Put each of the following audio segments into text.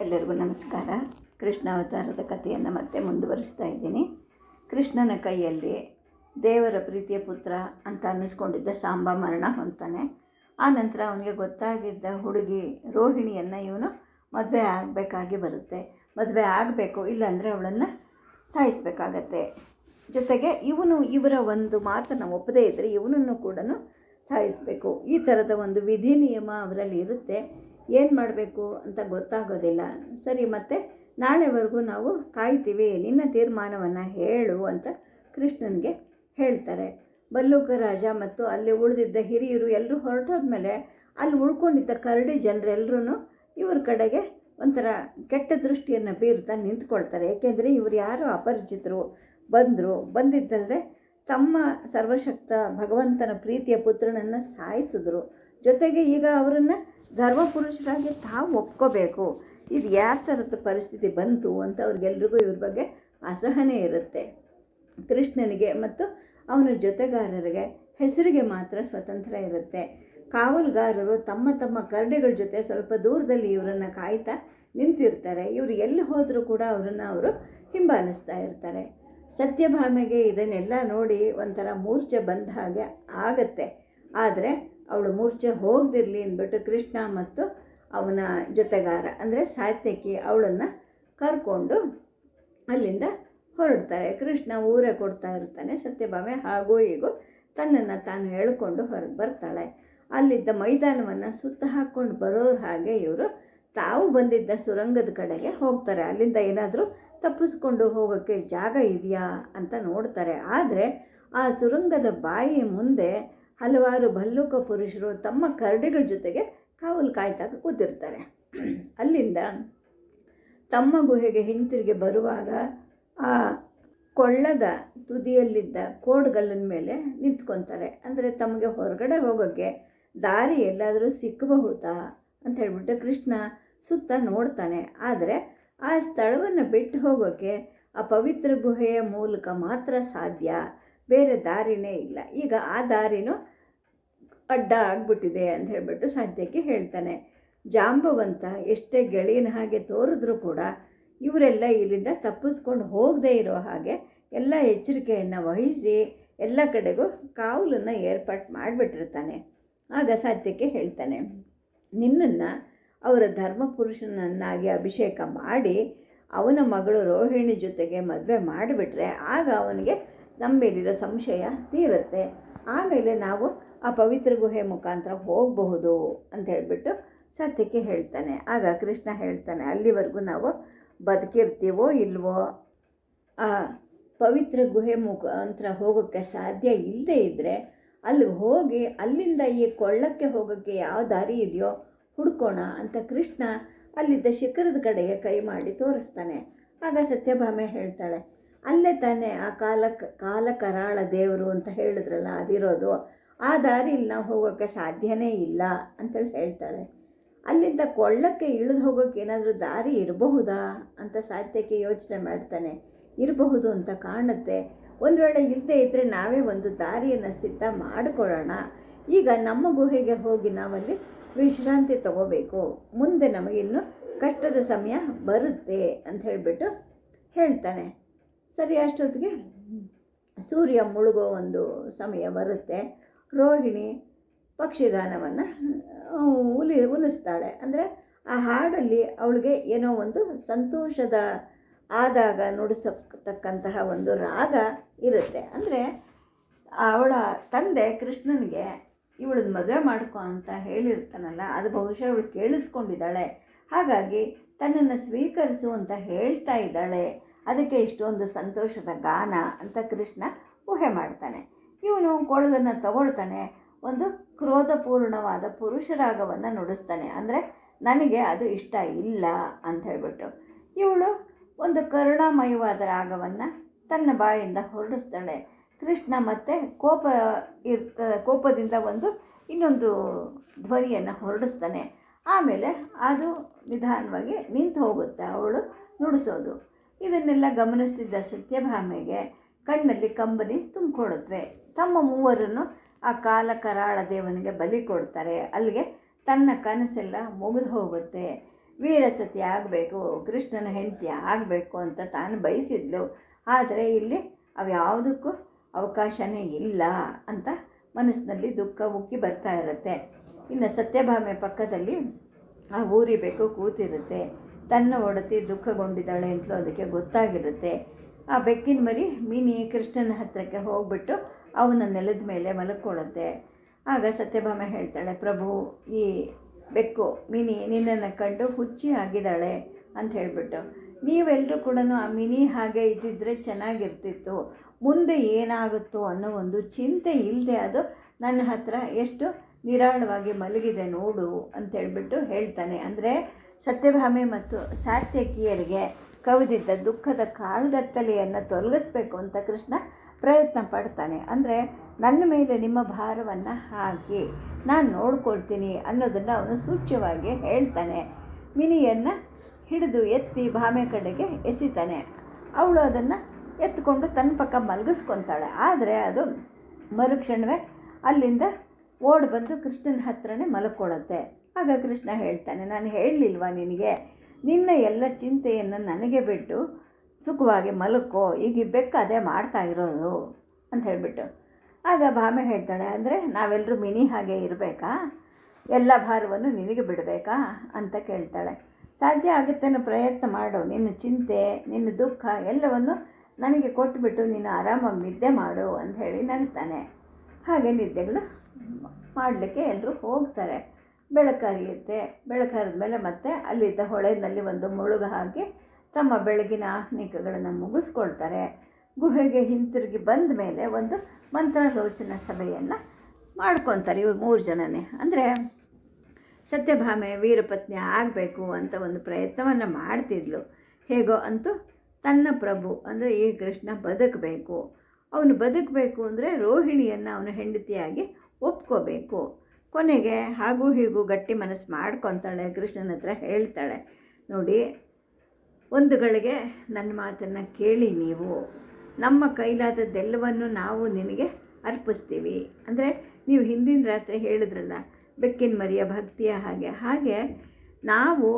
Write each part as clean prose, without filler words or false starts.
ಎಲ್ಲರಿಗೂ ನಮಸ್ಕಾರ. ಕೃಷ್ಣ ಅವತಾರದ ಕಥೆಯನ್ನು ಮತ್ತೆ ಮುಂದುವರಿಸ್ತಾ ಇದ್ದೀನಿ. ಕೃಷ್ಣನ ಕೈಯಲ್ಲಿ ದೇವರ ಪ್ರೀತಿಯ ಪುತ್ರ ಅಂತ ಅನ್ನಿಸ್ಕೊಂಡಿದ್ದ ಸಾಂಬ ಮರಣ ಹೊಂತಾನೆ. ಆ ನಂತರ ಅವನಿಗೆ ಗೊತ್ತಾಗಿದ್ದ ಹುಡುಗಿ ರೋಹಿಣಿಯನ್ನು ಇವನು ಮದುವೆ ಆಗಬೇಕಾಗಿ ಬರುತ್ತೆ. ಮದುವೆ ಆಗಬೇಕು, ಇಲ್ಲಾಂದರೆ ಅವಳನ್ನು ಸಾಯಿಸಬೇಕಾಗತ್ತೆ. ಜೊತೆಗೆ ಇವರ ಒಂದು ಮಾತನ್ನು ಒಪ್ಪದೇ ಇದ್ದರೆ ಇವನನ್ನು ಕೂಡ ಸಾಯಿಸಬೇಕು. ಈ ಥರದ ಒಂದು ವಿಧಿ ನಿಯಮ ಅವರಲ್ಲಿ ಇರುತ್ತೆ. ಏನು ಮಾಡಬೇಕು ಅಂತ ಗೊತ್ತಾಗೋದಿಲ್ಲ. ಸರಿ, ಮತ್ತು ನಾಳೆವರೆಗೂ ನಾವು ಕಾಯ್ತೀವಿ, ನಿನ್ನ ತೀರ್ಮಾನವನ್ನು ಹೇಳು ಅಂತ ಕೃಷ್ಣನಿಗೆ ಹೇಳ್ತಾರೆ. ಭಲ್ಲೂಕ ರಾಜ ಮತ್ತು ಅಲ್ಲಿ ಉಳಿದಿದ್ದ ಹಿರಿಯರು ಎಲ್ಲರೂ ಹೊರಟೋದ್ಮೇಲೆ ಅಲ್ಲಿ ಉಳ್ಕೊಂಡಿದ್ದ ಕರಡಿ ಜನರೆಲ್ಲರೂ ಇವ್ರ ಕಡೆಗೆ ಒಂಥರ ಕೆಟ್ಟ ದೃಷ್ಟಿಯನ್ನು ಬೀರ್ತಾ ನಿಂತ್ಕೊಳ್ತಾರೆ. ಏಕೆಂದರೆ ಇವರು ಯಾರು ಅಪರಿಚಿತರು ಬಂದಿದ್ದಲ್ಲದೆ ತಮ್ಮ ಸರ್ವಶಕ್ತ ಭಗವಂತನ ಪ್ರೀತಿಯ ಪುತ್ರನನ್ನು ಸಾಯಿಸಿದ್ರು. ಜೊತೆಗೆ ಈಗ ಅವರನ್ನು ಧರ್ಮಪುರುಷರಾಗಿ ತಾವು ಒಪ್ಕೋಬೇಕು. ಇದು ಯಾವ ಥರದ ಪರಿಸ್ಥಿತಿ ಬಂತು ಅಂತ ಅವ್ರಿಗೆಲ್ರಿಗೂ ಇವ್ರ ಬಗ್ಗೆ ಅಸಹನೆ ಇರುತ್ತೆ. ಕೃಷ್ಣನಿಗೆ ಮತ್ತು ಅವನ ಜೊತೆಗಾರರಿಗೆ ಹೆಸರಿಗೆ ಮಾತ್ರ ಸ್ವತಂತ್ರ ಇರುತ್ತೆ. ಕಾವಲುಗಾರರು ತಮ್ಮ ತಮ್ಮ ಕರಡಿಗಳ ಜೊತೆ ಸ್ವಲ್ಪ ದೂರದಲ್ಲಿ ಇವರನ್ನು ಕಾಯ್ತಾ ನಿಂತಿರ್ತಾರೆ. ಇವರು ಎಲ್ಲಿ ಹೋದರೂ ಕೂಡ ಅವರು ಹಿಂಬಾಲಿಸ್ತಾ ಇರ್ತಾರೆ. ಸತ್ಯಭಾಮೆಗೆ ಇದನ್ನೆಲ್ಲ ನೋಡಿ ಒಂಥರ ಮೂರ್ಛೆ ಬಂದ ಹಾಗೆ ಆಗತ್ತೆ. ಆದರೆ ಅವಳು ಮೂರ್ಛೆ ಹೋಗದಿರಲಿ ಅಂದ್ಬಿಟ್ಟು ಕೃಷ್ಣ ಮತ್ತು ಅವನ ಜೊತೆಗಾರ ಅಂದರೆ ಸಾತ್ಯಕಿ ಅವಳನ್ನು ಕರ್ಕೊಂಡು ಅಲ್ಲಿಂದ ಹೊರಡ್ತಾರೆ. ಕೃಷ್ಣ ಊರೇ ಕೊಡ್ತಾ ಇರ್ತಾನೆ. ಸತ್ಯಭಾಮೆ ಹಾಗೂ ಹೀಗೂ ತನ್ನನ್ನು ತಾನು ಹೇಳಿಕೊಂಡು ಹೊರಗೆ ಬರ್ತಾಳೆ. ಅಲ್ಲಿದ್ದ ಮೈದಾನವನ್ನು ಸುತ್ತ ಹಾಕ್ಕೊಂಡು ಬರೋರು ಹಾಗೆ ಇವರು ತಾವು ಬಂದಿದ್ದ ಸುರಂಗದ ಕಡೆಗೆ ಹೋಗ್ತಾರೆ. ಅಲ್ಲಿಂದ ಏನಾದರೂ ತಪ್ಪಿಸ್ಕೊಂಡು ಹೋಗೋಕ್ಕೆ ಜಾಗ ಇದೆಯಾ ಅಂತ ನೋಡ್ತಾರೆ. ಆದರೆ ಆ ಸುರಂಗದ ಬಾಯಿ ಮುಂದೆ ಹಲವಾರು ಭಲ್ಲೂಕ ಪುರುಷರು ತಮ್ಮ ಕರಡಿಗಳ ಜೊತೆಗೆ ಕಾವಲು ಕಾಯ್ತಾಗ ಕೂತಿರ್ತಾರೆ. ಅಲ್ಲಿಂದ ತಮ್ಮ ಗುಹೆಗೆ ಹಿಂತಿರುಗಿ ಬರುವಾಗ ಆ ಕೊಳ್ಳದ ತುದಿಯಲ್ಲಿದ್ದ ಕೋಡ್ಗಲ್ಲಿನ ಮೇಲೆ ನಿಂತ್ಕೊತಾರೆ. ಅಂದರೆ ತಮಗೆ ಹೊರಗಡೆ ಹೋಗೋಕ್ಕೆ ದಾರಿ ಎಲ್ಲಾದರೂ ಸಿಕ್ಕಬಹುದಾ ಅಂತ ಹೇಳ್ಬಿಟ್ಟು ಕೃಷ್ಣ ಸುತ್ತ ನೋಡ್ತಾನೆ. ಆದರೆ ಆ ಸ್ಥಳವನ್ನು ಬಿಟ್ಟು ಹೋಗೋಕ್ಕೆ ಆ ಪವಿತ್ರ ಗುಹೆಯ ಮೂಲಕ ಮಾತ್ರ ಸಾಧ್ಯ, ಬೇರೆ ದಾರಿನೇ ಇಲ್ಲ. ಈಗ ಆ ದಾರಿನೂ ಅಡ್ಡ ಆಗಿಬಿಟ್ಟಿದೆ ಅಂತ ಹೇಳ್ಬಿಟ್ಟು ಸಾಧ್ಯಕ್ಕೆ ಹೇಳ್ತಾನೆ. ಜಾಂಬವಂತ ಎಷ್ಟೇ ಗೆಳೆಯನ ಹಾಗೆ ತೋರಿದ್ರೂ ಕೂಡ ಇವರೆಲ್ಲ ಇಲ್ಲಿಂದ ತಪ್ಪಿಸ್ಕೊಂಡು ಹೋಗದೇ ಇರೋ ಹಾಗೆ ಎಲ್ಲ ಎಚ್ಚರಿಕೆಯನ್ನು ವಹಿಸಿ ಎಲ್ಲ ಕಡೆಗೂ ಕಾವಲನ್ನು ಏರ್ಪಾಟ್ ಮಾಡಿಬಿಟ್ಟಿರ್ತಾನೆ. ಆಗ ಸಾಧ್ಯಕ್ಕೆ ಹೇಳ್ತಾನೆ, ನಿನ್ನನ್ನು ಅವರ ಧರ್ಮಪುರುಷನನ್ನಾಗಿ ಅಭಿಷೇಕ ಮಾಡಿ ಅವನ ಮಗಳು ರೋಹಿಣಿ ಜೊತೆಗೆ ಮದುವೆ ಮಾಡಿಬಿಟ್ರೆ ಆಗ ಅವನಿಗೆ ನಮ್ಮ ಮೇಲಿರೋ ಸಂಶಯ ತೀರುತ್ತೆ. ಆಮೇಲೆ ನಾವು ಆ ಪವಿತ್ರ ಗುಹೆ ಮುಖಾಂತರ ಹೋಗಬಹುದು ಅಂತ ಹೇಳಿಬಿಟ್ಟು ಸತ್ಯಕ್ಕೆ ಹೇಳ್ತಾನೆ. ಆಗ ಕೃಷ್ಣ ಹೇಳ್ತಾನೆ, ಅಲ್ಲಿವರೆಗೂ ನಾವು ಬದುಕಿರ್ತೀವೋ ಇಲ್ವೋ, ಆ ಪವಿತ್ರ ಗುಹೆ ಮುಖಾಂತರ ಹೋಗೋಕ್ಕೆ ಸಾಧ್ಯ ಇಲ್ಲದೇ ಇದ್ದರೆ ಅಲ್ಲಿಗೆ ಹೋಗಿ ಅಲ್ಲಿಂದ ಈ ಕೊಳ್ಳಕ್ಕೆ ಹೋಗೋಕ್ಕೆ ಯಾವ ದಾರಿ ಇದೆಯೋ ಹುಡ್ಕೋಣ ಅಂತ ಕೃಷ್ಣ ಅಲ್ಲಿದ್ದ ಶಿಖರದ ಕಡೆಗೆ ಕೈ ಮಾಡಿ ತೋರಿಸ್ತಾನೆ. ಆಗ ಸತ್ಯಭಾಮೆ ಹೇಳ್ತಾಳೆ, ಅಲ್ಲೇ ತಾನೇ ಆ ಕಾಲಕರಾಳ ದೇವರು ಅಂತ ಹೇಳಿದ್ರಲ್ಲ ಅದಿರೋದು, ಆ ದಾರಿಯಲ್ಲಿ ನಾವು ಹೋಗೋಕ್ಕೆ ಸಾಧ್ಯನೇ ಇಲ್ಲ ಅಂತೇಳಿ ಹೇಳ್ತಾಳೆ. ಅಲ್ಲಿಂದ ಕೊಳ್ಳಕ್ಕೆ ಇಳಿದು ಹೋಗೋಕ್ಕೆ ಏನಾದರೂ ದಾರಿ ಇರಬಹುದಾ ಅಂತ ಸಾಧ್ಯಕ್ಕೆ ಯೋಚನೆ ಮಾಡ್ತಾನೆ. ಇರಬಹುದು ಅಂತ ಕಾಣುತ್ತೆ. ಒಂದು ವೇಳೆ ಇಲ್ಲದೇ ಇದ್ದರೆ ನಾವೇ ಒಂದು ದಾರಿಯನ್ನು ಸಿದ್ಧ ಮಾಡಿಕೊಳ್ಳೋಣ. ಈಗ ನಮ್ಮ ಗುಹೆಗೆ ಹೋಗಿ ನಾವಲ್ಲಿ ವಿಶ್ರಾಂತಿ ತಗೋಬೇಕು, ಮುಂದೆ ನಮಗಿನ್ನೂ ಕಷ್ಟದ ಸಮಯ ಬರುತ್ತೆ ಅಂತ ಹೇಳಿಬಿಟ್ಟು ಹೇಳ್ತಾನೆ. ಸರಿ, ಅಷ್ಟೊತ್ತಿಗೆ ಸೂರ್ಯ ಮುಳುಗೋ ಒಂದು ಸಮಯ ಬರುತ್ತೆ. ರೋಹಿಣಿ ಪಕ್ಷಿಗಾನವನ್ನು ಉಲಿಸ್ತಾಳೆ. ಅಂದರೆ ಆ ಹಾಡಲ್ಲಿ ಅವಳಿಗೆ ಏನೋ ಒಂದು ಸಂತೋಷದ ಆದಾಗ ನುಡಿಸತಕ್ಕಂತಹ ಒಂದು ರಾಗ ಇರುತ್ತೆ. ಅಂದರೆ ಅವಳ ತಂದೆ ಕೃಷ್ಣನಿಗೆ ಇವಳನ್ನ ಮದುವೆ ಮಾಡ್ಕೊ ಅಂತ ಹೇಳಿರ್ತಾನಲ್ಲ, ಅದು ಬಹುಶಃ ಅವಳು ಕೇಳಿಸ್ಕೊಂಡಿದ್ದಾಳೆ. ಹಾಗಾಗಿ ತನ್ನನ್ನು ಸ್ವೀಕರಿಸು ಅಂತ ಹೇಳ್ತಾ ಇದ್ದಾಳೆ. ಅದಕ್ಕೆ ಇಷ್ಟೊಂದು ಸಂತೋಷದ ಗಾನ ಅಂತ ಕೃಷ್ಣ ಊಹೆ ಮಾಡ್ತಾನೆ. ಇವನು ಕೊಳಲನ್ನು ತಗೊಳ್ತಾನೆ, ಒಂದು ಕ್ರೋಧಪೂರ್ಣವಾದ ಪುರುಷರಾಗವನ್ನು ನುಡಿಸ್ತಾನೆ. ಅಂದರೆ ನನಗೆ ಅದು ಇಷ್ಟ ಇಲ್ಲ ಅಂತ ಹೇಳ್ಬಿಟ್ಟು ಇವಳು ಒಂದು ಕರುಣಾಮಯವಾದ ರಾಗವನ್ನು ತನ್ನ ಬಾಯಿಂದ ಹೊರಡಿಸ್ತಾಳೆ. ಕೃಷ್ಣ ಮತ್ತೆ ಕೋಪದಿಂದ ಇನ್ನೊಂದು ಧ್ವನಿಯನ್ನು ಹೊರಡಿಸ್ತಾನೆ. ಆಮೇಲೆ ಅದು ನಿಧಾನವಾಗಿ ನಿಂತು ಹೋಗುತ್ತೆ ಅವಳು ನುಡಿಸೋದು. ಇದನ್ನೆಲ್ಲ ಗಮನಿಸ್ತಿದ್ದ ಸತ್ಯಭಾಮೆಗೆ ಕಣ್ಣಲ್ಲಿ ಕಂಬನಿ ತುಂಬಿಕೊಡುತ್ತವೆ. ತಮ್ಮ ಮೂವರನ್ನು ಆ ಕಾಲ ಕರಾಳ ದೇವನಿಗೆ ಬಲಿ ಕೊಡ್ತಾರೆ. ಅಲ್ಲಿಗೆ ತನ್ನ ಕನಸೆಲ್ಲ ಮುಗಿದು ಹೋಗುತ್ತೆ. ವೀರಸತಿ ಆಗಬೇಕು, ಕೃಷ್ಣನ ಹೆಂಡತಿ ಆಗಬೇಕು ಅಂತ ತಾನು ಬಯಸಿದ್ಲು. ಆದರೆ ಇಲ್ಲಿ ಅವ್ಯಾವುದಕ್ಕೂ ಅವಕಾಶನೇ ಇಲ್ಲ ಅಂತ ಮನಸ್ಸಿನಲ್ಲಿ ದುಃಖ ಉಕ್ಕಿ ಬರ್ತಾ ಇರುತ್ತೆ. ಇನ್ನು ಸತ್ಯಭಾಮೆ ಪಕ್ಕದಲ್ಲಿ ಆ ಊರಿಬೇಕು ಕೂತಿರುತ್ತೆ. ತನ್ನ ಒಡತಿ ದುಃಖಗೊಂಡಿದ್ದಾಳೆ ಅಂತಲೂ ಅದಕ್ಕೆ ಗೊತ್ತಾಗಿರುತ್ತೆ. ಆ ಬೆಕ್ಕಿನ ಮರಿ ಮಿನಿ ಕೃಷ್ಣನ ಹತ್ತಿರಕ್ಕೆ ಹೋಗ್ಬಿಟ್ಟು ಅವನ ನೆಲದ ಮೇಲೆ ಮಲ್ಕೊಳ್ಳುತ್ತೆ. ಆಗ ಸತ್ಯಭಾಮೆ ಹೇಳ್ತಾಳೆ, ಪ್ರಭು, ಈ ಬೆಕ್ಕು ಮಿನಿ ನಿನ್ನನ್ನು ಕಂಡು ಹುಚ್ಚಿ ಆಗಿದ್ದಾಳೆ ಅಂತ ಹೇಳಿಬಿಟ್ಟು, ನೀವೆಲ್ಲರೂ ಕೂಡ ಆ ಮಿನಿ ಹಾಗೆ ಇದ್ದಿದ್ದರೆ ಚೆನ್ನಾಗಿರ್ತಿತ್ತು, ಮುಂದೆ ಏನಾಗುತ್ತೋ ಅನ್ನೋ ಒಂದು ಚಿಂತೆ ಇಲ್ಲದೆ ಅದು ನನ್ನ ಹತ್ರ ಎಷ್ಟು ನಿರಾಳವಾಗಿ ಮಲಗಿದೆ ನೋಡು ಅಂತೇಳ್ಬಿಟ್ಟು ಹೇಳ್ತಾನೆ. ಅಂದರೆ ಸತ್ಯಭಾಮೆ ಮತ್ತು ಸಾತ್ಯಕಿಯರಿಗೆ ಕವಿದಿದ್ದ ದುಃಖದ ಕಾಲ್ಗತ್ತಲೆಯನ್ನು ತೊಲಗಿಸ್ಬೇಕು ಅಂತ ಕೃಷ್ಣ ಪ್ರಯತ್ನ ಪಡ್ತಾನೆ. ಅಂದರೆ ನನ್ನ ಮೇಲೆ ನಿಮ್ಮ ಭಾರವನ್ನು ಹಾಕಿ ನಾನು ನೋಡ್ಕೊಳ್ತೀನಿ ಅನ್ನೋದನ್ನು ಅವನು ಸೂಚ್ಯವಾಗಿ ಹೇಳ್ತಾನೆ. ಮಿನಿಯನ್ನು ಹಿಡಿದು ಎತ್ತಿ ಭಾಮೆ ಕಡೆಗೆ ಎಸಿತಾನೆ. ಅವಳು ಅದನ್ನು ಎತ್ಕೊಂಡು ತನ್ನ ಪಕ್ಕ ಮಲಗಿಸ್ಕೊತಾಳೆ. ಆದರೆ ಅದು ಮರುಕ್ಷಣವೇ ಅಲ್ಲಿಂದ ಓಡಿ ಬಂದು ಕೃಷ್ಣನ ಹತ್ರನೇ ಮಲ್ಕೊಳ್ಳುತ್ತೆ. ಆಗ ಕೃಷ್ಣ ಹೇಳ್ತಾನೆ, ನಾನು ಹೇಳಲಿಲ್ವಾ ನಿನಗೆ, ನಿನ್ನ ಎಲ್ಲ ಚಿಂತೆಯನ್ನು ನನಗೆ ಬಿಟ್ಟು ಸುಖವಾಗಿ ಮಲಕ್ಕೋ, ಈಗ ಬೆಕ್ಕು ಅದೇ ಮಾಡ್ತಾ ಇರೋದು ಅಂತ ಹೇಳಿಬಿಟ್ಟು. ಆಗ ಭಾಮೆ ಹೇಳ್ತಾಳೆ, ಅಂದರೆ ನಾವೆಲ್ಲರೂ ಮಿನಿ ಹಾಗೆ ಇರಬೇಕಾ, ಎಲ್ಲ ಭಾರವನ್ನು ನಿನಗೆ ಬಿಡಬೇಕಾ ಅಂತ ಕೇಳ್ತಾಳೆ. ಸಾಧ್ಯ ಆಗುತ್ತೇನೋ ಪ್ರಯತ್ನ ಮಾಡು, ನಿನ್ನ ಚಿಂತೆ ನಿನ್ನ ದುಃಖ ಎಲ್ಲವನ್ನು ನನಗೆ ಕೊಟ್ಟುಬಿಟ್ಟು ನೀನು ಆರಾಮಾಗಿ ನಿದ್ದೆ ಮಾಡು ಅಂತ ಹೇಳಿ ನಗ್ತಾನೆ. ಹಾಗೆ ನಿದ್ದೆಗಳು ಮಾಡಲಿಕ್ಕೆ ಎಲ್ಲರೂ ಹೋಗ್ತಾರೆ. ಬೆಳಕರಿಯುತ್ತೆ. ಬೆಳಕರಿದ ಮೇಲೆ ಮತ್ತೆ ಅಲ್ಲಿದ್ದ ಹೊಳೆಯಲ್ಲಿ ಒಂದು ಮುಳುಗು ಹಾಕಿ ತಮ್ಮ ಬೆಳಗಿನ ಆಹ್ನಿಕಗಳನ್ನು ಮುಗಿಸ್ಕೊಳ್ತಾರೆ. ಗುಹೆಗೆ ಹಿಂತಿರುಗಿ ಬಂದ ಮೇಲೆ ಒಂದು ಮಂತ್ರಾಲೋಚನಾ ಸಭೆಯನ್ನು ಮಾಡ್ಕೊತಾರೆ ಇವ್ರು 3 ಜನನೇ. ಅಂದರೆ ಸತ್ಯಭಾಮೆ ವೀರಪತ್ನಿ ಆಗಬೇಕು ಅಂತ ಒಂದು ಪ್ರಯತ್ನವನ್ನು ಮಾಡ್ತಿದ್ಲು. ಹೇಗೋ ಅಂತೂ ತನ್ನ ಪ್ರಭು ಅಂದರೆ ಈ ಕೃಷ್ಣ ಬದುಕಬೇಕು. ಅವನು ಬದುಕಬೇಕು ಅಂದರೆ ರೋಹಿಣಿಯನ್ನು ಅವನು ಹೆಂಡತಿಯಾಗಿ ಒಪ್ಕೋಬೇಕು. ಕೊನೆಗೆ ಹಾಗೂ ಹೀಗೂ ಗಟ್ಟಿ ಮನಸ್ಸು ಮಾಡ್ಕೊತಾಳೆ. ಕೃಷ್ಣನ ಹತ್ರ ಹೇಳ್ತಾಳೆ, ನೋಡಿ, ಒಂದು ಗಳಿಗೆ ನನ್ನ ಮಾತನ್ನು ಕೇಳಿ, ನೀವು ನಮ್ಮ ಕೈಲಾದದ್ದೆಲ್ಲವನ್ನು ನಾವು ನಿನಗೆ ಅರ್ಪಿಸ್ತೀವಿ. ಅಂದರೆ ನೀವು ಹಿಂದಿನ ರಾತ್ರಿ ಹೇಳಿದ್ರಲ್ಲ ಬೆಕ್ಕಿನ ಮರಿಯ ಭಕ್ತಿಯ ಹಾಗೆ ನಾವು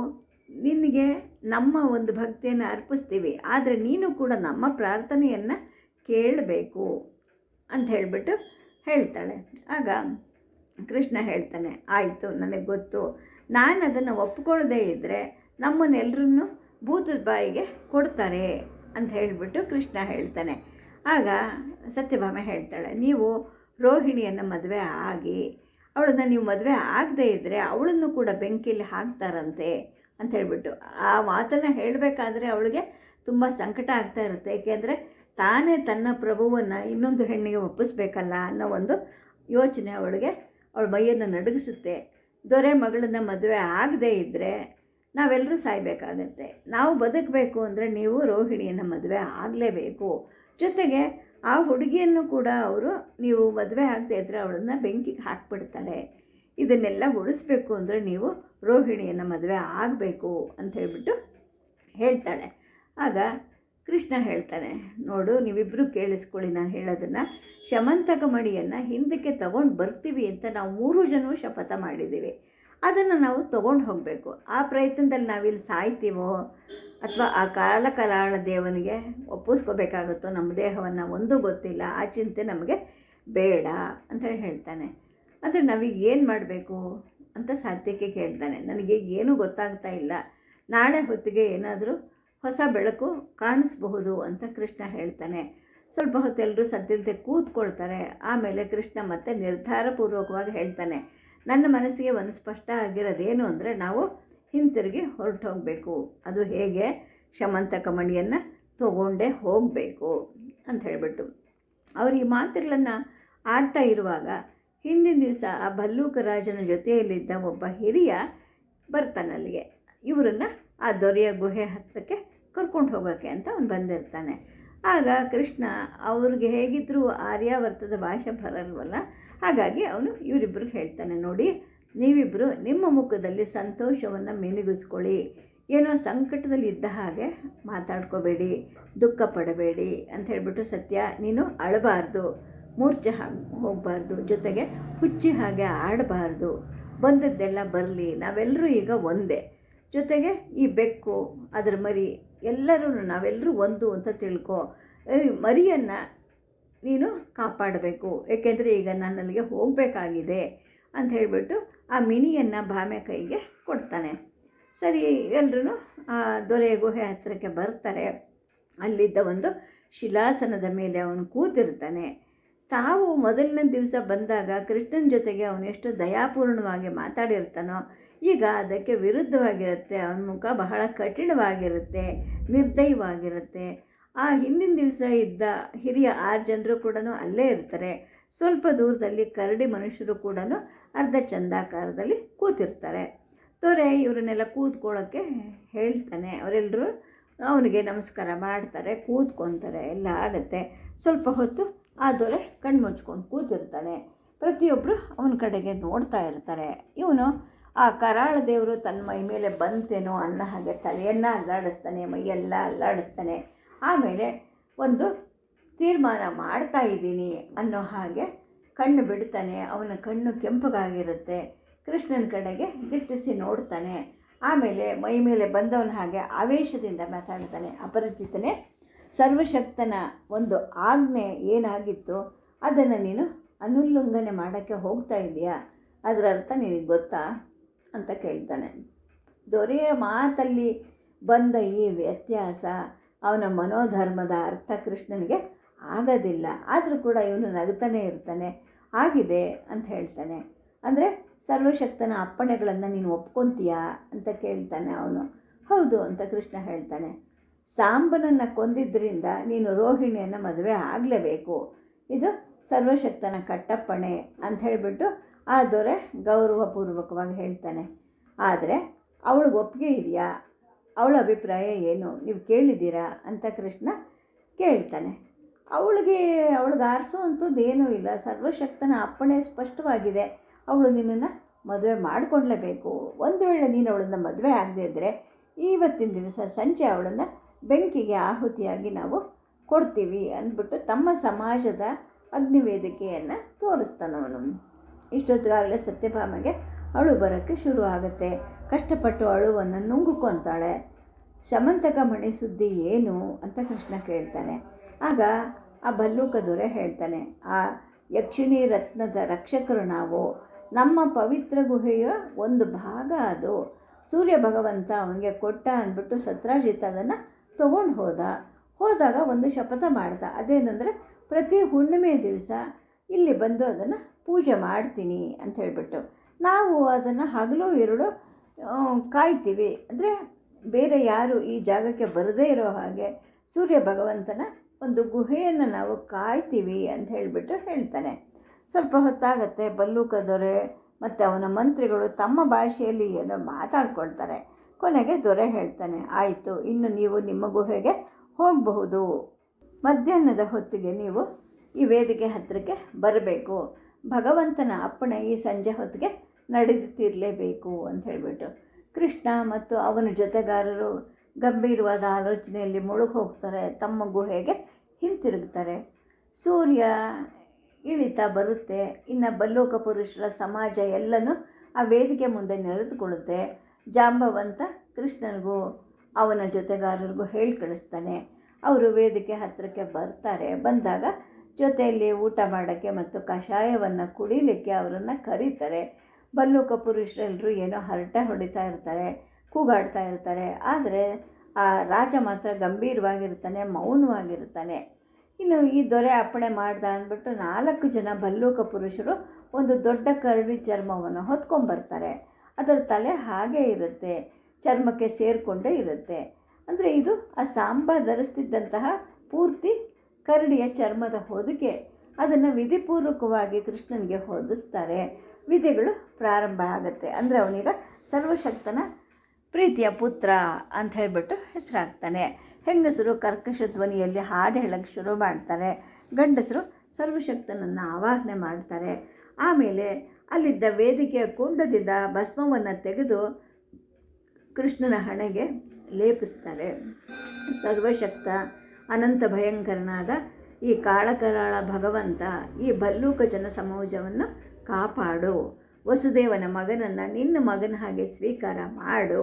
ನಿನಗೆ ನಮ್ಮ ಒಂದು ಭಕ್ತಿಯನ್ನು ಅರ್ಪಿಸ್ತೀವಿ. ಆದರೆ ನೀನು ಕೂಡ ನಮ್ಮ ಪ್ರಾರ್ಥನೆಯನ್ನು ಕೇಳಬೇಕು ಅಂತ ಹೇಳಿಬಿಟ್ಟು ಹೇಳ್ತಾಳೆ. ಆಗ ಕೃಷ್ಣ ಹೇಳ್ತಾನೆ, ಆಯಿತು, ನನಗೆ ಗೊತ್ತು, ನಾನು ಅದನ್ನು ಒಪ್ಕೊಳ್ಳದೇ ಇದ್ದರೆ ನಮ್ಮನ್ನೆಲ್ಲರನ್ನು ಭೂತದ ಬಾಯಿಗೆ ಕೊಡ್ತಾರೆ ಅಂತ ಹೇಳಿಬಿಟ್ಟು ಕೃಷ್ಣ ಹೇಳ್ತಾನೆ. ಆಗ ಸತ್ಯಭಾಮೆ ಹೇಳ್ತಾಳೆ, ನೀವು ರೋಹಿಣಿಯನ್ನು ಮದುವೆ ಆಗಿ ಅವಳನ್ನು ನೀವು ಮದುವೆ ಆಗದೇ ಇದ್ದರೆ ಅವಳನ್ನು ಕೂಡ ಬೆಂಕಿಯಲ್ಲಿ ಹಾಕ್ತಾರಂತೆ ಅಂತ ಹೇಳಿಬಿಟ್ಟು ಆ ಮಾತನ್ನು ಹೇಳಬೇಕಾದ್ರೆ ಅವಳಿಗೆ ತುಂಬ ಸಂಕಟ ಆಗ್ತಾ ಇರುತ್ತೆ. ಏಕೆಂದರೆ ತಾನೇ ತನ್ನ ಪ್ರಭುವನ್ನು ಇನ್ನೊಂದು ಹೆಣ್ಣಿಗೆ ಒಪ್ಪಿಸ್ಬೇಕಲ್ಲ ಅನ್ನೋ ಒಂದು ಯೋಚನೆ ಅವಳಿಗೆ ಅವಳ ಮೈಯನ್ನು ನಡುಗಿಸುತ್ತೆ. ದೊರೆ ಮಗಳನ್ನ ಮದುವೆ ಆಗದೇ ಇದ್ದರೆ ನಾವೆಲ್ಲರೂ ಸಾಯಬೇಕಾಗತ್ತೆ. ನಾವು ಬದುಕಬೇಕು ಅಂದರೆ ನೀವು ರೋಹಿಣಿಯನ್ನು ಮದುವೆ ಆಗಲೇಬೇಕು. ಜೊತೆಗೆ ಆ ಹುಡುಗಿಯನ್ನು ಕೂಡ ಅವರು ನೀವು ಮದುವೆ ಆಗದೇ ಇದ್ದರೆ ಅವಳನ್ನು ಬೆಂಕಿಗೆ ಹಾಕಿಬಿಡ್ತಾರೆ. ಇದನ್ನೆಲ್ಲ ಉಳಿಸ್ಬೇಕು ಅಂದರೆ ನೀವು ರೋಹಿಣಿಯನ್ನು ಮದುವೆ ಆಗಬೇಕು ಅಂತ ಹೇಳಿಬಿಟ್ಟು ಹೇಳ್ತಾಳೆ. ಆಗ ಕೃಷ್ಣ ಹೇಳ್ತಾನೆ, ನೋಡು, ನೀವಿಬ್ಬರು ಕೇಳಿಸ್ಕೊಳ್ಳಿ ನಾನು ಹೇಳೋದನ್ನು. ಶಮಂತಕ ಮಣಿಯನ್ನು ಹಿಂದಕ್ಕೆ ತಗೊಂಡು ಬರ್ತೀವಿ ಅಂತ ನಾವು 3 ಜನವೂ ಶಪಥ ಮಾಡಿದ್ದೀವಿ. ಅದನ್ನು ನಾವು ತೊಗೊಂಡು ಹೋಗಬೇಕು. ಆ ಪ್ರಯತ್ನದಲ್ಲಿ ನಾವಿಲ್ಲಿ ಸಾಯ್ತೀವೋ ಅಥವಾ ಆ ಕಾಲಕಾಲಾಳ ದೇವನಿಗೆ ಒಪ್ಪಿಸ್ಕೋಬೇಕಾಗುತ್ತೋ ನಮ್ಮ ದೇಹವನ್ನು ಒಂದೂ ಗೊತ್ತಿಲ್ಲ. ಆ ಚಿಂತೆ ನಮಗೆ ಬೇಡ ಅಂತೇಳಿ ಹೇಳ್ತಾನೆ. ಅಂದರೆ ನಾವೀಗ ಏನು ಮಾಡಬೇಕು ಅಂತ ಸಾತ್ಯಕ್ಕೆ ಕೇಳ್ತಾನೆ. ನನಗೆ ಏನೂ ಗೊತ್ತಾಗ್ತಾ ಇಲ್ಲ, ನಾಳೆ ಹೊತ್ತಿಗೆ ಏನಾದರೂ ಹೊಸ ಬೆಳಕು ಕಾಣಿಸ್ಬಹುದು ಅಂತ ಕೃಷ್ಣ ಹೇಳ್ತಾನೆ. ಸ್ವಲ್ಪ ಹೊತ್ತೆಲ್ಲರೂ ಸದ್ದಿಲ್ಲದೆ ಕೂತ್ಕೊಳ್ತಾರೆ. ಆಮೇಲೆ ಕೃಷ್ಣ ಮತ್ತೆ ನಿರ್ಧಾರಪೂರ್ವಕವಾಗಿ ಹೇಳ್ತಾನೆ, ನನ್ನ ಮನಸ್ಸಿಗೆ ಒಂದು ಸ್ಪಷ್ಟ ಆಗಿರೋದೇನು ಅಂದರೆ ನಾವು ಹಿಂತಿರುಗಿ ಹೊರಟು ಹೋಗಬೇಕು. ಅದು ಹೇಗೆ, ಶಮಂತಕ ಮಣಿಯನ್ನು ತೊಗೊಂಡೇ ಹೋಗಬೇಕು ಅಂತ ಹೇಳಿಬಿಟ್ಟು ಅವರು ಈ ಮಾತುಗಳನ್ನು ಆಡ್ತಾ ಇರುವಾಗ ಹಿಂದಿನ ದಿವಸ ಆ ಭಲ್ಲೂಕ ರಾಜನ ಜೊತೆಯಲ್ಲಿದ್ದ ಒಬ್ಬ ಹಿರಿಯ ಬರ್ತಾನೆ ಅಲ್ಲಿಗೆ. ಇವರನ್ನು ಆ ದೊರೆಯ ಗುಹೆ ಹತ್ತಿರಕ್ಕೆ ಕರ್ಕೊಂಡು ಹೋಗೋಕ್ಕೆ ಅಂತ ಅವನು ಬಂದಿರ್ತಾನೆ. ಆಗ ಕೃಷ್ಣ ಅವ್ರಿಗೆ ಹೇಗಿದ್ದರೂ ಆರ್ಯಾವರ್ತದ ಭಾಷೆ ಬರಲ್ವಲ್ಲ, ಹಾಗಾಗಿ ಅವನು ಇವರಿಬ್ಬರಿಗೆ ಹೇಳ್ತಾನೆ, ನೋಡಿ, ನೀವಿಬ್ಬರು ನಿಮ್ಮ ಮುಖದಲ್ಲಿ ಸಂತೋಷವನ್ನು ಮಿನುಗಿಸ್ಕೊಳ್ಳಿ, ಏನೋ ಸಂಕಟದಲ್ಲಿ ಇದ್ದ ಹಾಗೆ ಮಾತಾಡ್ಕೋಬೇಡಿ, ದುಃಖ ಪಡಬೇಡಿ ಅಂತ ಹೇಳಿಬಿಟ್ಟು, ಸತ್ಯ ನೀನು ಅಳಬಾರ್ದು, ಮೂರ್ಛೆ ಹೋಗಬಾರ್ದು, ಜೊತೆಗೆ ಹುಚ್ಚಿ ಹಾಗೆ ಆಡಬಾರ್ದು, ಬಂದದ್ದೆಲ್ಲ ಬರಲಿ, ನಾವೆಲ್ಲರೂ ಈಗ ಒಂದೇ, ಜೊತೆಗೆ ಈ ಬೆಕ್ಕು, ಅದರ ಮರಿ ಎಲ್ಲರೂ ನಾವೆಲ್ಲರೂ ಒಂದು ಅಂತ ತಿಳ್ಕೊ. ಈ ಮರಿಯನ್ನು ನೀನು ಕಾಪಾಡಬೇಕು, ಏಕೆಂದರೆ ಈಗ ನಾನು ಅಲ್ಲಿಗೆ ಹೋಗಬೇಕಾಗಿದೆ ಅಂತ ಹೇಳಿಬಿಟ್ಟು ಆ ಮಿನಿಯನ್ನು ಭಾಮೆ ಕೈಗೆ ಕೊಡ್ತಾನೆ. ಸರಿ, ಎಲ್ಲರೂ ಆ ದೊರೆ ಗುಹೆ ಹತ್ತಿರಕ್ಕೆ ಬರ್ತಾರೆ. ಅಲ್ಲಿದ್ದ ಒಂದು ಶಿಲಾಸನದ ಮೇಲೆ ಅವನು ಕೂತಿರ್ತಾನೆ. ತಾವು ಮೊದಲನೇ ದಿವಸ ಬಂದಾಗ ಕೃಷ್ಣನ ಜೊತೆಗೆ ಅವನು ಎಷ್ಟು ದಯಾಪೂರ್ಣವಾಗಿ ಮಾತಾಡಿರ್ತಾನೋ, ಈಗ ಅದಕ್ಕೆ ವಿರುದ್ಧವಾಗಿರುತ್ತೆ. ಅವನ ಮುಖ ಬಹಳ ಕಠಿಣವಾಗಿರುತ್ತೆ, ನಿರ್ದಯವಾಗಿರುತ್ತೆ. ಆ ಹಿಂದಿನ ದಿವಸ ಇದ್ದ ಹಿರಿಯ 6 ಜನರು ಕೂಡ ಅಲ್ಲೇ ಇರ್ತಾರೆ. ಸ್ವಲ್ಪ ದೂರದಲ್ಲಿ ಕರಡಿ ಮನುಷ್ಯರು ಕೂಡ ಅರ್ಧ ಚಂದಾಕಾರದಲ್ಲಿ ಕೂತಿರ್ತಾರೆ. ದೊರೆ ಇವರನ್ನೆಲ್ಲ ಕೂತ್ಕೊಳ್ಳೋಕ್ಕೆ ಹೇಳ್ತಾನೆ. ಅವರೆಲ್ಲರೂ ಅವನಿಗೆ ನಮಸ್ಕಾರ ಮಾಡ್ತಾರೆ, ಕೂತ್ಕೊತಾರೆ, ಎಲ್ಲ ಆಗುತ್ತೆ. ಸ್ವಲ್ಪ ಹೊತ್ತು ಆ ದೊರೆ ಕಣ್ಣು ಮುಚ್ಕೊಂಡು ಕೂತಿರ್ತಾನೆ. ಪ್ರತಿಯೊಬ್ಬರು ಅವನ ಕಡೆಗೆ ನೋಡ್ತಾ ಇರ್ತಾರೆ. ಇವನು ಆ ಕರಾಳ ದೇವರು ತನ್ನ ಮೈ ಮೇಲೆ ಬಂತೇನೋ ಅನ್ನೋ ಹಾಗೆ ತಲೆಯನ್ನು ಅಲ್ಲಾಡಿಸ್ತಾನೆ, ಮೈಯೆಲ್ಲ ಅಲ್ಲಾಡಿಸ್ತಾನೆ. ಆಮೇಲೆ ಒಂದು ತೀರ್ಮಾನ ಮಾಡ್ತಾ ಇದ್ದೀನಿ ಅನ್ನೋ ಹಾಗೆ ಕಣ್ಣು ಬಿಡ್ತಾನೆ. ಅವನ ಕಣ್ಣು ಕೆಂಪಗಾಗಿರುತ್ತೆ. ಕೃಷ್ಣನ ಕಡೆಗೆ ದಿಟ್ಟಿಸಿ ನೋಡ್ತಾನೆ. ಆಮೇಲೆ ಮೈ ಮೇಲೆ ಬಂದವನ ಹಾಗೆ ಆವೇಶದಿಂದ ಮಾತಾಡ್ತಾನೆ. ಅಪರಿಚಿತನೇ, ಸರ್ವಶಕ್ತನ ಒಂದು ಆಜ್ಞೆ ಏನಾಗಿತ್ತು ಅದನ್ನು ನೀನು ಅನುಲ್ಲಂಘನೆ ಮಾಡೋಕ್ಕೆ ಹೋಗ್ತಾ ಇದೆಯಾ? ಅದರ ಅರ್ಥ ನಿನಗೆ ಗೊತ್ತಾ ಅಂತ ಕೇಳ್ತಾನೆ. ದೊರೆಯ ಮಾತಲ್ಲಿ ಬಂದ ಈ ವ್ಯತ್ಯಾಸ, ಅವನ ಮನೋಧರ್ಮದ ಅರ್ಥ ಕೃಷ್ಣನಿಗೆ ಆಗೋದಿಲ್ಲ. ಆದರೂ ಕೂಡ ಇವನು ನಗ್ತಾನೆ ಇರ್ತಾನೆ. ಆಗಿದೆ ಅಂತ ಹೇಳ್ತಾನೆ. ಅಂದರೆ ಸರ್ವಶಕ್ತನ ಅಪ್ಪಣೆಗಳನ್ನು ನೀನು ಒಪ್ಕೊತೀಯಾ ಅಂತ ಕೇಳ್ತಾನೆ ಅವನು. ಹೌದು ಅಂತ ಕೃಷ್ಣ ಹೇಳ್ತಾನೆ. ಸಾಂಬನನ್ನು ಕೊಂದಿದ್ದರಿಂದ ನೀನು ರೋಹಿಣಿಯನ್ನು ಮದುವೆ ಆಗಲೇಬೇಕು, ಇದು ಸರ್ವಶಕ್ತನ ಕಟ್ಟಪ್ಪಣೆ ಅಂತ ಹೇಳಿಬಿಟ್ಟು ಆ ದೊರೆ ಗೌರವಪೂರ್ವಕವಾಗಿ ಹೇಳ್ತಾನೆ. ಆದರೆ ಅವಳಿಗೆ ಒಪ್ಪಿಗೆ ಇದೆಯಾ, ಅವಳ ಅಭಿಪ್ರಾಯ ಏನು, ನೀವು ಕೇಳಿದ್ದೀರಾ ಅಂತ ಕೃಷ್ಣ ಕೇಳ್ತಾನೆ. ಅವಳಿಗೆ ಆರಿಸೋ ಅಂಥದ್ದು ಏನೂ ಇಲ್ಲ. ಸರ್ವಶಕ್ತನ ಅಪ್ಪಣೆ ಸ್ಪಷ್ಟವಾಗಿದೆ. ಅವಳು ನಿನ್ನನ್ನು ಮದುವೆ ಮಾಡಿಕೊಡ್ಲೇಬೇಕು. ಒಂದು ವೇಳೆ ನೀನು ಅವಳನ್ನು ಮದುವೆ ಆಗದೇ ಇದ್ದರೆ ಇವತ್ತಿನ ದಿವಸ ಸಂಜೆ ಅವಳನ್ನು ಬೆಂಕಿಗೆ ಆಹುತಿಯಾಗಿ ನಾವು ಕೊಡ್ತೀವಿ ಅಂದ್ಬಿಟ್ಟು ತಮ್ಮ ಸಮಾಜದ ಅಗ್ನಿವೇದಿಕೆಯನ್ನು ತೋರಿಸ್ತಾನವನು. ಇಷ್ಟೊತ್ತಿಗಾಗಲೇ ಸತ್ಯಭಾಮೆಗೆ ಅಳು ಬರೋಕ್ಕೆ ಶುರು ಆಗುತ್ತೆ. ಕಷ್ಟಪಟ್ಟು ಅಳುವನ್ನು ನುಂಗುಕೊತಾಳೆ. ಸಮಂತಕ ಮಣಿ ಸುದ್ದಿ ಏನು ಅಂತ ಕೃಷ್ಣ ಕೇಳ್ತಾನೆ. ಆಗ ಆ ಭಲ್ಲೂಕ ದೊರೆ ಹೇಳ್ತಾನೆ, ಆ ಯಕ್ಷಿಣಿ ರತ್ನದ ರಕ್ಷಕರು ನಾವು. ನಮ್ಮ ಪವಿತ್ರ ಗುಹೆಯ ಒಂದು ಭಾಗ ಅದು. ಸೂರ್ಯ ಭಗವಂತ ಅವನಿಗೆ ಕೊಟ್ಟ ಅಂದ್ಬಿಟ್ಟು ಸತ್ರಾಜಿತ್ ಅದನ್ನು ತೊಗೊಂಡು ಹೋದಾಗ ಒಂದು ಶಪಥ ಮಾಡ್ದ. ಅದೇನೆಂದರೆ ಪ್ರತಿ ಹುಣ್ಣಿಮೆ ದಿವಸ ಇಲ್ಲಿ ಬಂದು ಅದನ್ನು ಪೂಜೆ ಮಾಡ್ತೀನಿ ಅಂತ ಹೇಳಿಬಿಟ್ಟು ನಾವು ಅದನ್ನು ಹಗಲು ಇರುಳು ಕಾಯ್ತೀವಿ. ಅಂದರೆ ಬೇರೆ ಯಾರು ಈ ಜಾಗಕ್ಕೆ ಬರದೇ ಇರೋ ಹಾಗೆ ಸೂರ್ಯ ಭಗವಂತನ ಒಂದು ಗುಹೆಯನ್ನು ನಾವು ಕಾಯ್ತೀವಿ ಅಂತ ಹೇಳಿಬಿಟ್ಟು ಹೇಳ್ತಾನೆ. ಸ್ವಲ್ಪ ಹೊತ್ತಾಗತ್ತೆ. ಭಲ್ಲೂಕ ದೊರೆ ಮತ್ತು ಅವನ ಮಂತ್ರಿಗಳು ತಮ್ಮ ಭಾಷೆಯಲ್ಲಿ ಏನೋ ಮಾತಾಡ್ಕೊಳ್ತಾರೆ. ಕೊನೆಗೆ ದೊರೆ ಹೇಳ್ತಾನೆ, ಆಯಿತು, ಇನ್ನು ನೀವು ನಿಮ್ಮ ಗುಹೆಗೆ ಹೋಗಬಹುದು. ಮಧ್ಯಾಹ್ನದ ಹೊತ್ತಿಗೆ ನೀವು ಈ ವೇದಿಕೆ ಹತ್ತಿರಕ್ಕೆ ಬರಬೇಕು. ಭಗವಂತನ ಅಪ್ಪಣೆ ಈ ಸಂಜೆ ಹೊತ್ತಿಗೆ ನಡೆಯುತ್ತಿರಲೇಬೇಕು ಅಂತ ಹೇಳಿಬಿಟ್ಟು ಕೃಷ್ಣ ಮತ್ತು ಅವನ ಜೊತೆಗಾರರು ಗಂಭೀರವಾದ ಆಲೋಚನೆಯಲ್ಲಿ ಮುಳುಗಿ ಹೋಗ್ತಾರೆ. ತಮ್ಮ ಗುಹೆಗೆ ಹಿಂತಿರುಗ್ತಾರೆ. ಸೂರ್ಯ ಇಳಿತಾ ಬರುತ್ತೆ. ಇನ್ನು ಭಲ್ಲೂಕ ಪುರುಷರ ಸಮಾಜ ಎಲ್ಲನೂ ಆ ವೇದಿಕೆ ಮುಂದೆ ನೆರೆದುಕೊಳ್ಳುತ್ತೆ. ಜಾಂಬವಂತ ಕೃಷ್ಣನಿಗೂ ಅವನ ಜೊತೆಗಾರರಿಗೂ ಹೇಳಿ ಕಳಿಸ್ತಾನೆ. ಅವರು ವೇದಿಕೆ ಹತ್ತಿರಕ್ಕೆ ಬರ್ತಾರೆ. ಬಂದಾಗ ಜೊತೆಯಲ್ಲಿ ಊಟ ಮಾಡೋಕ್ಕೆ ಮತ್ತು ಕಷಾಯವನ್ನು ಕುಡಿಲಿಕ್ಕೆ ಅವರನ್ನು ಕರೀತಾರೆ. ಭಲ್ಲೂಕ ಪುರುಷರೆಲ್ಲರೂ ಏನೋ ಹರಟೆ ಹೊಡಿತಾ ಇರ್ತಾರೆ, ಕೂಗಾಡ್ತಾ ಇರ್ತಾರೆ. ಆದರೆ ಆ ರಾಜ ಮಾತ್ರ ಗಂಭೀರವಾಗಿರ್ತಾನೆ, ಮೌನವಾಗಿರ್ತಾನೆ. ಇನ್ನು ಈ ದೊರೆ ಅಪ್ಪಣೆ ಮಾಡ್ದ ಅಂದ್ಬಿಟ್ಟು 4 ಜನ ಭಲ್ಲೂಕ ಪುರುಷರು ಒಂದು ದೊಡ್ಡ ಕರಡಿ ಚರ್ಮವನ್ನು ಹೊತ್ಕೊಂಬರ್ತಾರೆ. ಅದರ ತಲೆ ಹಾಗೇ ಇರುತ್ತೆ, ಚರ್ಮಕ್ಕೆ ಸೇರಿಕೊಂಡೇ ಇರುತ್ತೆ. ಅಂದರೆ ಇದು ಆ ಸಾಂಬ ಧರಿಸ್ತಿದ್ದಂತಹ ಪೂರ್ತಿ ಕರಡಿಯ ಚರ್ಮದ ಹೊದಿಕೆ. ಅದನ್ನು ವಿಧಿಪೂರ್ವಕವಾಗಿ ಕೃಷ್ಣನಿಗೆ ಹೊದಿಸ್ತಾರೆ. ವಿಧಿಗಳು ಪ್ರಾರಂಭ ಆಗುತ್ತೆ. ಅಂದರೆ ಅವನೀಗ ಸರ್ವಶಕ್ತನ ಪ್ರೀತಿಯ ಪುತ್ರ ಅಂತ ಹೇಳಿಬಿಟ್ಟು ಹೆಸರಾಗ್ತಾನೆ. ಹೆಂಗಸರು ಕರ್ಕಶ ಧ್ವನಿಯಲ್ಲಿ ಹಾಡು ಹೇಳೋಕ್ಕೆ ಶುರು ಮಾಡ್ತಾರೆ. ಗಂಡಸರು ಸರ್ವಶಕ್ತನನ್ನು ಆವಾಹನೆ ಮಾಡ್ತಾರೆ. ಆಮೇಲೆ ಅಲ್ಲಿದ್ದ ವೇದಿಕೆಯ ಕುಂಡದಿಂದ ಭಸ್ಮವನ್ನು ತೆಗೆದು ಕೃಷ್ಣನ ಹಣೆಗೆ ಲೇಪಿಸ್ತಾರೆ. ಸರ್ವಶಕ್ತ ಅನಂತ ಭಯಂಕರನಾದ ಈ ಕಾಳಕರಾಳ ಭಗವಂತ, ಈ ಭಲ್ಲೂಕ ಜನ ಸಮೂಹವನ್ನು ಕಾಪಾಡು. ವಸುದೇವನ ಮಗನನ್ನು ನಿನ್ನ ಮಗನ ಹಾಗೆ ಸ್ವೀಕಾರ ಮಾಡು.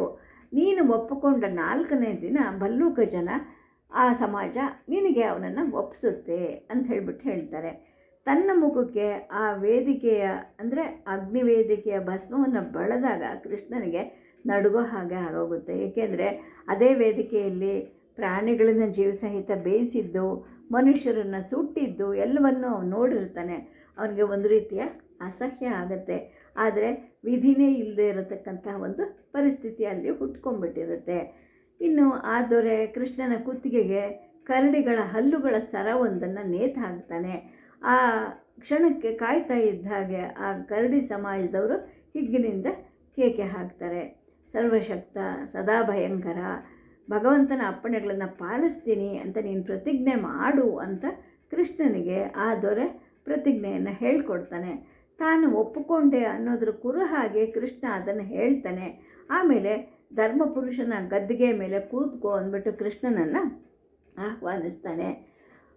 ನೀನು ಒಪ್ಪಿಕೊಂಡ 4ನೇ ದಿನ ಭಲ್ಲೂಕ ಜನ ಆ ಸಮಾಜ ನಿನಗೆ ಅವನನ್ನು ಒಪ್ಪಿಸುತ್ತೆ ಅಂತ ಹೇಳ್ತಾರೆ. ತನ್ನ ಮುಖಕ್ಕೆ ಆ ವೇದಿಕೆಯ ಅಂದರೆ ಅಗ್ನಿವೇದಿಕೆಯ ಭಸ್ಮವನ್ನು ಬಳದಾಗ ಕೃಷ್ಣನಿಗೆ ನಡುಗೋ ಹಾಗೆ ಆಗೋಗುತ್ತೆ. ಏಕೆಂದರೆ ಅದೇ ವೇದಿಕೆಯಲ್ಲಿ ಪ್ರಾಣಿಗಳನ್ನು ಜೀವಸಹಿತ ಬೇಯಿಸಿದ್ದು, ಮನುಷ್ಯರನ್ನು ಸುಟ್ಟಿದ್ದು ಎಲ್ಲವನ್ನೂ ಅವನು ನೋಡಿರ್ತಾನೆ. ಅವನಿಗೆ ಒಂದು ರೀತಿಯ ಅಸಹ್ಯ ಆಗುತ್ತೆ. ಆದರೆ ವಿಧಿನೇ ಇಲ್ಲದೆ ಇರತಕ್ಕಂಥ ಒಂದು ಪರಿಸ್ಥಿತಿ ಅಲ್ಲಿ ಹುಟ್ಕೊಂಡ್ಬಿಟ್ಟಿರುತ್ತೆ. ಇನ್ನು ಆ ದೊರೆ ಕೃಷ್ಣನ ಕುತ್ತಿಗೆಗೆ ಕರಡಿಗಳ ಹಲ್ಲುಗಳ ಸರವೊಂದನ್ನು ನೇತು ಹಾಕ್ತಾನೆ. ಆ ಕ್ಷಣಕ್ಕೆ ಕಾಯ್ತಾ ಇದ್ದ ಹಾಗೆ ಆ ಕರಡಿ ಸಮಾಜದವರು ಹಿಗ್ಗಿನಿಂದ ಕೇಕೆ ಹಾಕ್ತಾರೆ. ಸರ್ವಶಕ್ತ, ಸದಾ ಭಯಂಕರ, ಭಗವಂತನ ಅಪ್ಪಣೆಗಳನ್ನು ಪಾಲಿಸ್ತೀನಿ ಅಂತ ನೀನು ಪ್ರತಿಜ್ಞೆ ಮಾಡು ಅಂತ ಕೃಷ್ಣನಿಗೆ ಆ ದೊರೆ ಪ್ರತಿಜ್ಞೆಯನ್ನು ಹೇಳ್ಕೊಡ್ತಾನೆ. ತಾನು ಒಪ್ಪಿಕೊಂಡೆ ಅನ್ನೋದ್ರ ಕುರುಹಾಗೆ ಕೃಷ್ಣ ಅದನ್ನು ಹೇಳ್ತಾನೆ. ಆಮೇಲೆ ಧರ್ಮಪುರುಷನ ಗದ್ದಿಗೆ ಮೇಲೆ ಕೂತ್ಕೋ ಅಂದ್ಬಿಟ್ಟು ಕೃಷ್ಣನನ್ನು ಆಹ್ವಾನಿಸ್ತಾನೆ.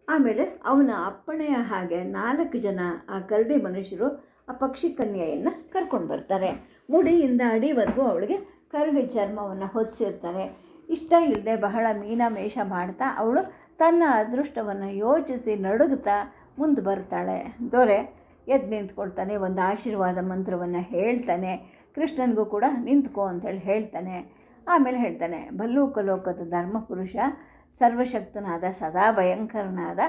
ಆಮೇಲೆ ಅವನ ಅಪ್ಪಣೆಯ ಹಾಗೆ 4 ಜನ ಆ ಕರಡಿ ಮನುಷ್ಯರು ಆ ಪಕ್ಷಿ ಕನ್ಯೆಯನ್ನು ಕರ್ಕೊಂಡು ಬರ್ತಾರೆ. ಮುಡಿಯಿಂದ ಅಡಿವರೆಗೂ ಅವಳಿಗೆ ಕರಡಿ ಚರ್ಮವನ್ನು ಹೊದಿಸಿರ್ತಾರೆ. ಇಷ್ಟ ಇಲ್ಲದೆ ಬಹಳ ಮೀನಮೇಷ ಮಾಡ್ತಾ ಅವಳು ತನ್ನ ಅದೃಷ್ಟವನ್ನು ಯೋಚಿಸಿ ನಡುಗುತ್ತಾ ಮುಂದೆ ಬರ್ತಾಳೆ. ದೊರೆ ಎದ್ದು ನಿಂತ್ಕೊಳ್ತಾನೆ, ಒಂದು ಆಶೀರ್ವಾದ ಮಂತ್ರವನ್ನು ಹೇಳ್ತಾನೆ. ಕೃಷ್ಣನಿಗೂ ಕೂಡ ನಿಂತ್ಕೋ ಅಂತೇಳಿ ಹೇಳ್ತಾನೆ. ಆಮೇಲೆ ಹೇಳ್ತಾನೆ, ಭಲ್ಲೂಕ ಲೋಕದ ಧರ್ಮಪುರುಷ, ಸರ್ವಶಕ್ತನಾದ ಸದಾ ಭಯಂಕರನಾದ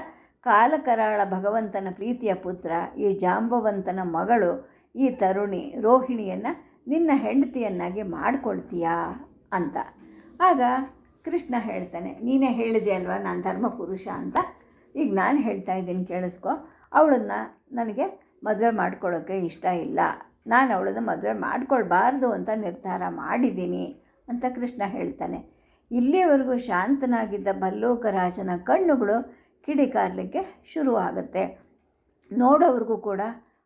ಕಾಲಕರಾಳ ಭಗವಂತನ ಪ್ರೀತಿಯ ಪುತ್ರ, ಈ ಜಾಂಬವಂತನ ಮಗಳು, ಈ ತರುಣಿ ರೋಹಿಣಿಯನ್ನು ನಿನ್ನ ಹೆಂಡತಿಯನ್ನಾಗಿ ಮಾಡ್ಕೊಳ್ತೀಯಾ ಅಂತ. ಆಗ ಕೃಷ್ಣ ಹೇಳ್ತಾನೆ, ನೀನೇ ಹೇಳಿದೆ ಅಲ್ವಾ ನಾನು ಧರ್ಮಪುರುಷ ಅಂತ, ಈಗ ನಾನು ಹೇಳ್ತಾ ಇದ್ದೀನಿ ಕೇಳಿಸ್ಕೊ. ಅವಳನ್ನು ನನಗೆ ಮದುವೆ ಮಾಡ್ಕೊಳ್ಳೋಕ್ಕೆ ಇಷ್ಟ ಇಲ್ಲ, ನಾನು ಅವಳನ್ನು ಮದುವೆ ಮಾಡ್ಕೊಳ್ಬಾರ್ದು ಅಂತ ನಿರ್ಧಾರ ಮಾಡಿದ್ದೀನಿ ಅಂತ ಕೃಷ್ಣ ಹೇಳ್ತಾನೆ. ಇಲ್ಲಿಯವರೆಗೂ ಶಾಂತನಾಗಿದ್ದ ಭಲ್ಲೂಕರಾಜನ ಕಣ್ಣುಗಳು ಕಿಡಿಕಾರಲಿಕ್ಕೆ ಶುರುವಾಗುತ್ತೆ. ನೋಡೋವ್ರಿಗೂ ಕೂಡ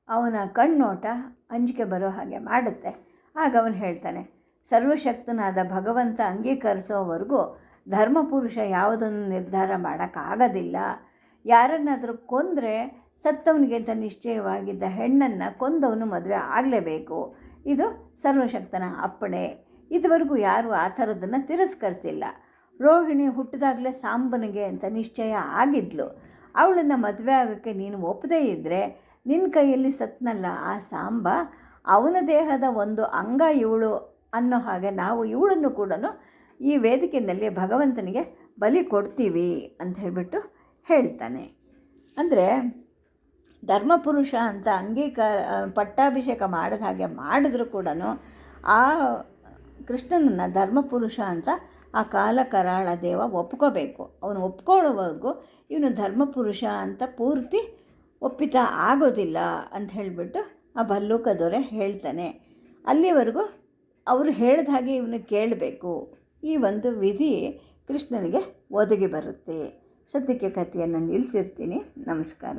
ಅವನ ಕಣ್ಣೋಟ ಅಂಜಿಕೆ ಬರೋ ಹಾಗೆ ಮಾಡುತ್ತೆ. ಆಗ ಅವನು ಹೇಳ್ತಾನೆ, ಸರ್ವಶಕ್ತನಾದ ಭಗವಂತ ಅಂಗೀಕರಿಸೋವರೆಗೂ ಧರ್ಮಪುರುಷ ಯಾವುದನ್ನು ನಿರ್ಧಾರ ಮಾಡೋಕ್ಕಾಗೋದಿಲ್ಲ. ಯಾರನ್ನಾದರೂ ಕೊಂದರೆ ಸತ್ತವನಿಗೆ ಅಂತ ನಿಶ್ಚಯವಾಗಿದ್ದ ಹೆಣ್ಣನ್ನು ಕೊಂದವನು ಮದುವೆ ಆಗಲೇಬೇಕು. ಇದು ಸರ್ವಶಕ್ತನ ಅಪ್ಪಣೆ. ಇದುವರೆಗೂ ಯಾರೂ ಆ ಥರದನ್ನು ತಿರಸ್ಕರಿಸಿಲ್ಲ. ರೋಹಿಣಿ ಹುಟ್ಟಿದಾಗಲೇ ಸಾಂಬನಿಗೆ ಅಂತ ನಿಶ್ಚಯ ಆಗಿದ್ಲು. ಅವಳನ್ನು ಮದುವೆ ಆಗೋಕ್ಕೆ ನೀನು ಒಪ್ಪದೇ ಇದ್ದರೆ ನಿನ್ನ ಕೈಯಲ್ಲಿ ಸತ್ನಲ್ಲ ಆ ಸಾಂಬ, ಅವನ ದೇಹದ ಒಂದು ಅಂಗ ಇವಳು ಅನ್ನೋ ಹಾಗೆ ನಾವು ಇವಳನ್ನು ಕೂಡ ಈ ವೇದಿಕೆಯಲ್ಲಿ ಭಗವಂತನಿಗೆ ಬಲಿ ಕೊಡ್ತೀವಿ ಅಂತ ಹೇಳಿಬಿಟ್ಟು ಹೇಳ್ತಾನೆ. ಅಂದರೆ ಧರ್ಮಪುರುಷ ಅಂತ ಪಟ್ಟಾಭಿಷೇಕ ಮಾಡಿದ ಹಾಗೆ ಮಾಡಿದ್ರೂ ಕೂಡ ಆ ಕೃಷ್ಣನನ್ನು ಧರ್ಮಪುರುಷ ಅಂತ ಆ ಕಾಲಕರಾಳ ದೇವ ಒಪ್ಕೋಬೇಕು. ಅವನು ಒಪ್ಕೊಳ್ಳೋವರೆಗೂ ಇವನು ಧರ್ಮಪುರುಷ ಅಂತ ಪೂರ್ತಿ ಒಪ್ಪಿತ ಆಗೋದಿಲ್ಲ ಅಂತ ಹೇಳಿಬಿಟ್ಟು ಆ ಭಲ್ಲೂಕ ದೊರೆ ಹೇಳ್ತಾನೆ. ಅಲ್ಲಿವರೆಗೂ ಅವರು ಹೇಳಿದ ಹಾಗೆ ಇವನು ಕೇಳಬೇಕು. ಈ ಒಂದು ವಿಧಿ ಕೃಷ್ಣನಿಗೆ ಒದಗಿ ಬರುತ್ತೆ. ಸದ್ಯಕ್ಕೆ ಕಥೆಯನ್ನು ನಿಲ್ಲಿಸಿರ್ತೀನಿ. ನಮಸ್ಕಾರ.